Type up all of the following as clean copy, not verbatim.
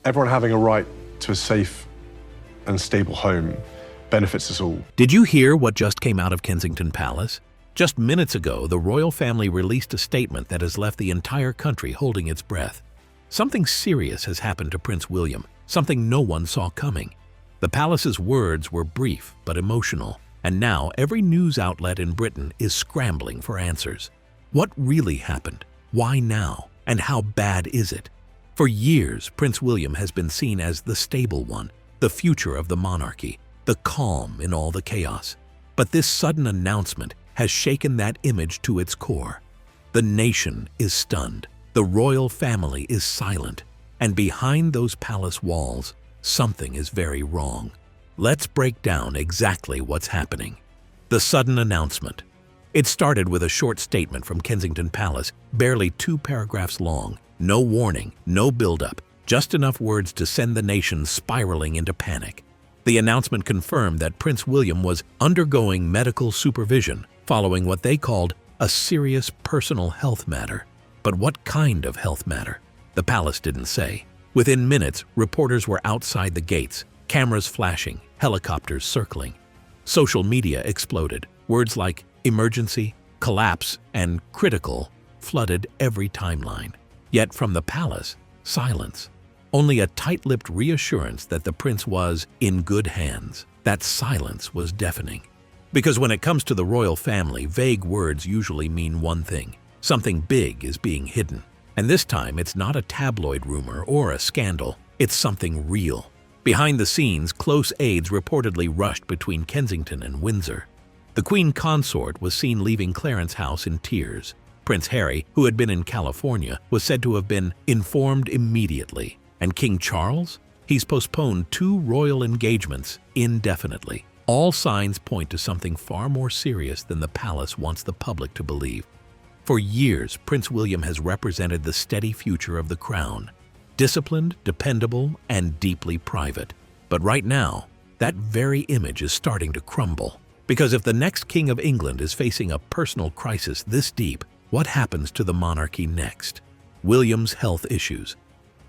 Everyone having a right to a safe and stable home benefits us all. Did you hear what just came out of Kensington Palace? Just minutes ago, the royal family released a statement that has left the entire country holding its breath. Something serious has happened to Prince William, something no one saw coming. The palace's words were brief but emotional, and now every news outlet in Britain is scrambling for answers. What really happened? Why now? And how bad is it? For years, Prince William has been seen as the stable one, the future of the monarchy, the calm in all the chaos. But this sudden announcement has shaken that image to its core. The nation is stunned, the royal family is silent, and behind those palace walls, something is very wrong. Let's break down exactly what's happening. The sudden announcement. It started with a short statement from Kensington Palace, barely 2 paragraphs long. No warning, no build-up, just enough words to send the nation spiraling into panic. The announcement confirmed that Prince William was undergoing medical supervision following what they called a serious personal health matter. But what kind of health matter? The palace didn't say. Within minutes, reporters were outside the gates, cameras flashing, helicopters circling. Social media exploded. Words like emergency, collapse, and critical flooded every timeline. Yet from the palace, silence. Only a tight-lipped reassurance that the prince was in good hands. That silence was deafening. Because when it comes to the royal family, vague words usually mean one thing. Something big is being hidden. And this time, it's not a tabloid rumor or a scandal. It's something real. Behind the scenes, close aides reportedly rushed between Kensington and Windsor. The Queen Consort was seen leaving Clarence House in tears. Prince Harry, who had been in California, was said to have been informed immediately. And King Charles? He's postponed 2 royal engagements indefinitely. All signs point to something far more serious than the palace wants the public to believe. For years, Prince William has represented the steady future of the crown. Disciplined, dependable, and deeply private. But right now, that very image is starting to crumble. Because if the next King of England is facing a personal crisis this deep, what happens to the monarchy next? William's health issues.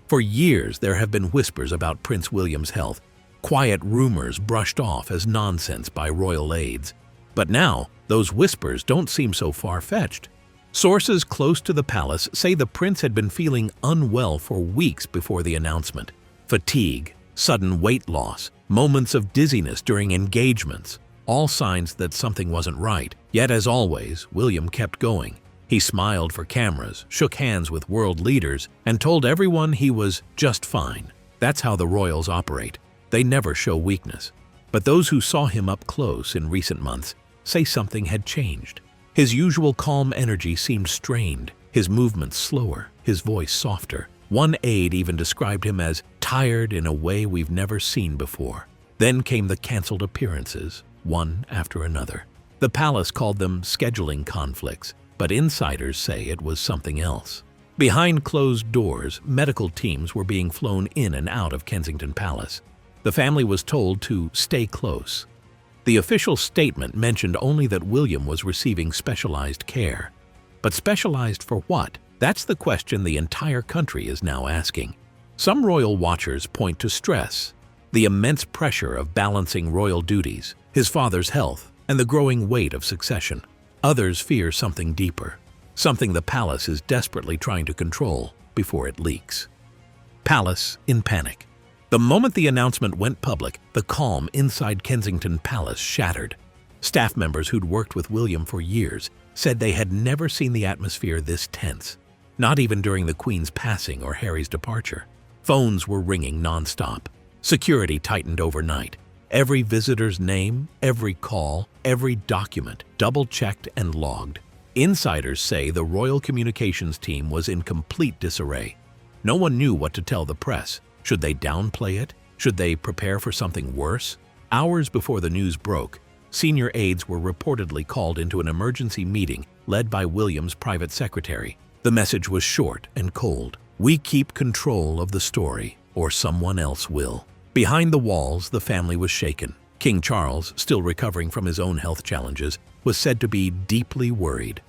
For years, there have been whispers about Prince William's health, quiet rumors brushed off as nonsense by royal aides. But now, those whispers don't seem so far-fetched. Sources close to the palace say the prince had been feeling unwell for weeks before the announcement. Fatigue, sudden weight loss, moments of dizziness during engagements, all signs that something wasn't right. Yet, as always, William kept going. He smiled for cameras, shook hands with world leaders, and told everyone he was just fine. That's how the royals operate. They never show weakness. But those who saw him up close in recent months say something had changed. His usual calm energy seemed strained, his movements slower, his voice softer. One aide even described him as tired in a way we've never seen before. Then came the canceled appearances, one after another. The palace called them scheduling conflicts, but insiders say it was something else. Behind closed doors, medical teams were being flown in and out of Kensington Palace. The family was told to stay close. The official statement mentioned only that William was receiving specialized care. But specialized for what? That's the question the entire country is now asking. Some royal watchers point to stress, the immense pressure of balancing royal duties, his father's health, and the growing weight of succession. Others fear something deeper, something the palace is desperately trying to control before it leaks. Palace in panic. The moment the announcement went public, the calm inside Kensington Palace shattered. Staff members who'd worked with William for years said they had never seen the atmosphere this tense, not even during the Queen's passing or Harry's departure. Phones were ringing nonstop. Security tightened overnight. Every visitor's name, every call, every document double-checked and logged. Insiders say the royal communications team was in complete disarray. No one knew what to tell the press. Should they downplay it? Should they prepare for something worse? Hours before the news broke, senior aides were reportedly called into an emergency meeting led by William's private secretary. The message was short and cold. We keep control of the story, or someone else will. Behind the walls, the family was shaken. King Charles, still recovering from his own health challenges, was said to be deeply worried.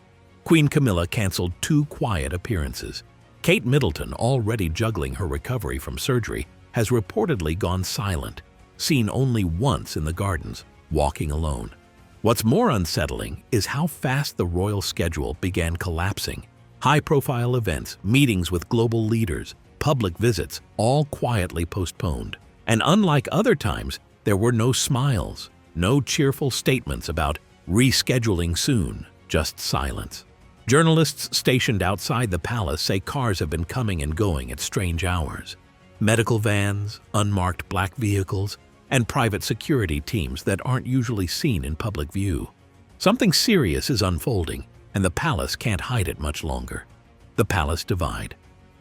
Queen Camilla canceled 2 quiet appearances. Kate Middleton, already juggling her recovery from surgery, has reportedly gone silent, seen only once in the gardens, walking alone. What's more unsettling is how fast the royal schedule began collapsing. High-profile events, meetings with global leaders, public visits, all quietly postponed. And unlike other times, there were no smiles, no cheerful statements about rescheduling soon, just silence. Journalists stationed outside the palace say cars have been coming and going at strange hours. Medical vans, unmarked black vehicles, and private security teams that aren't usually seen in public view. Something serious is unfolding, and the palace can't hide it much longer. The palace divide.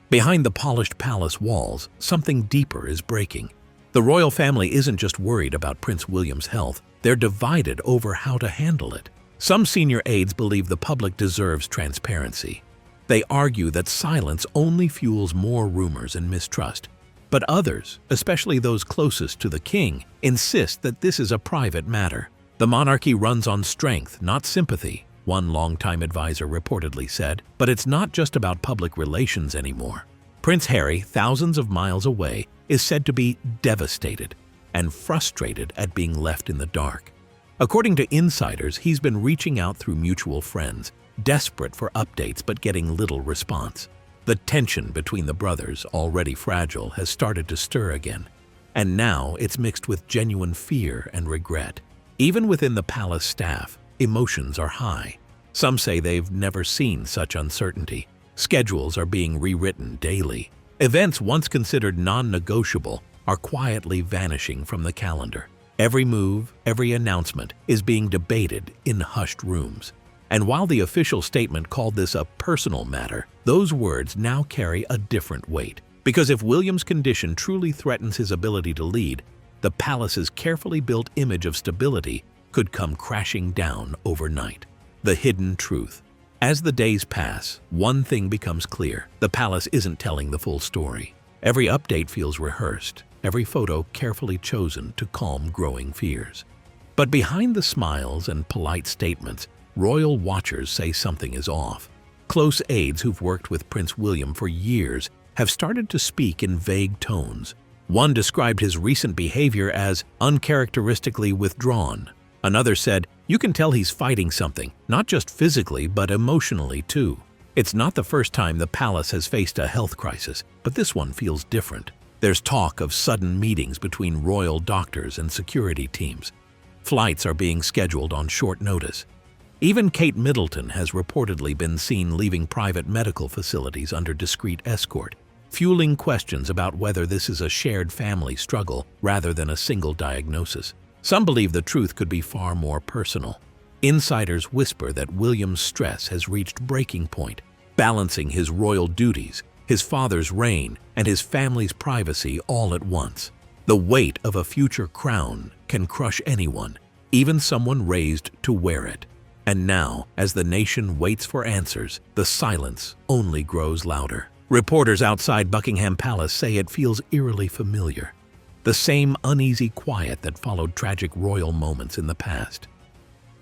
Behind the polished palace walls, something deeper is breaking. The royal family isn't just worried about Prince William's health, they're divided over how to handle it. Some senior aides believe the public deserves transparency. They argue that silence only fuels more rumors and mistrust. But others, especially those closest to the king, insist that this is a private matter. The monarchy runs on strength, not sympathy, one longtime advisor reportedly said. But it's not just about public relations anymore. Prince Harry, thousands of miles away, is said to be devastated and frustrated at being left in the dark. According to insiders, he's been reaching out through mutual friends, desperate for updates but getting little response. The tension between the brothers, already fragile, has started to stir again. And now it's mixed with genuine fear and regret. Even within the palace staff, emotions are high. Some say they've never seen such uncertainty. Schedules are being rewritten daily. Events once considered non-negotiable are quietly vanishing from the calendar. Every move, every announcement is being debated in hushed rooms. And while the official statement called this a personal matter, those words now carry a different weight. Because if William's condition truly threatens his ability to lead, the palace's carefully built image of stability could come crashing down overnight. The hidden truth. As the days pass, one thing becomes clear. The palace isn't telling the full story. Every update feels rehearsed, every photo carefully chosen to calm growing fears. But behind the smiles and polite statements, royal watchers say something is off. Close aides who've worked with Prince William for years have started to speak in vague tones. One described his recent behavior as uncharacteristically withdrawn. Another said, "You can tell he's fighting something, not just physically but emotionally too." It's not the first time the palace has faced a health crisis, but this one feels different. There's talk of sudden meetings between royal doctors and security teams. Flights are being scheduled on short notice. Even Kate Middleton has reportedly been seen leaving private medical facilities under discreet escort, fueling questions about whether this is a shared family struggle rather than a single diagnosis. Some believe the truth could be far more personal. Insiders whisper that William's stress has reached breaking point, balancing his royal duties, his father's reign, and his family's privacy all at once. The weight of a future crown can crush anyone, even someone raised to wear it. And now, as the nation waits for answers, the silence only grows louder. Reporters outside Buckingham Palace say it feels eerily familiar. The same uneasy quiet that followed tragic royal moments in the past.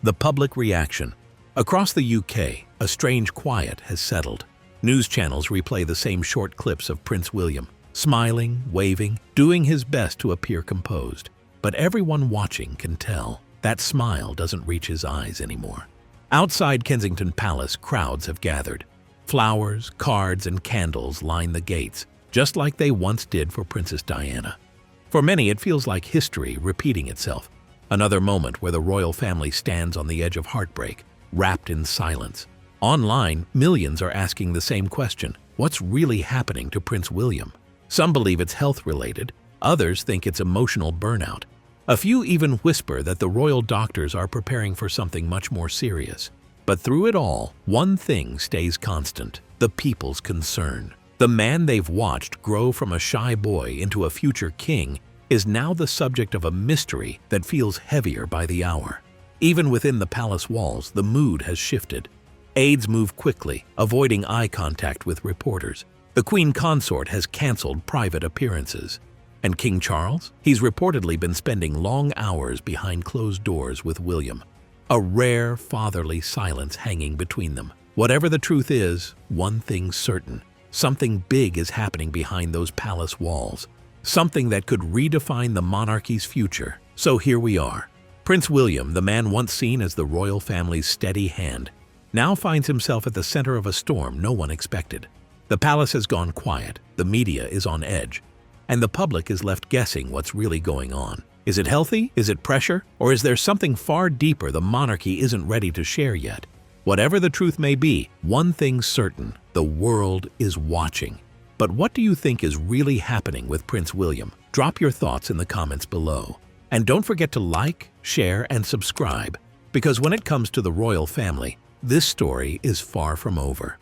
The public reaction. Across the UK, a strange quiet has settled. News channels replay the same short clips of Prince William, smiling, waving, doing his best to appear composed. But everyone watching can tell that smile doesn't reach his eyes anymore. Outside Kensington Palace, crowds have gathered. Flowers, cards, and candles line the gates, just like they once did for Princess Diana. For many, it feels like history repeating itself. Another moment where the royal family stands on the edge of heartbreak, wrapped in silence. Online, millions are asking the same question: what's really happening to Prince William? Some believe it's health-related, others think it's emotional burnout. A few even whisper that the royal doctors are preparing for something much more serious. But through it all, one thing stays constant: the people's concern. The man they've watched grow from a shy boy into a future king is now the subject of a mystery that feels heavier by the hour. Even within the palace walls, the mood has shifted. Aides move quickly, avoiding eye contact with reporters. The Queen Consort has cancelled private appearances. And King Charles? He's reportedly been spending long hours behind closed doors with William. A rare fatherly silence hanging between them. Whatever the truth is, one thing's certain: something big is happening behind those palace walls. something that could redefine the monarchy's future. So here we are. Prince William, the man once seen as the royal family's steady hand, now finds himself at the center of a storm no one expected. The palace has gone quiet, the media is on edge, and the public is left guessing what's really going on. Is it healthy? Is it pressure? Or is there something far deeper the monarchy isn't ready to share yet? Whatever the truth may be, one thing's certain: the world is watching. But what do you think is really happening with Prince William? Drop your thoughts in the comments below. And don't forget to like, share, and subscribe, because when it comes to the royal family, this story is far from over.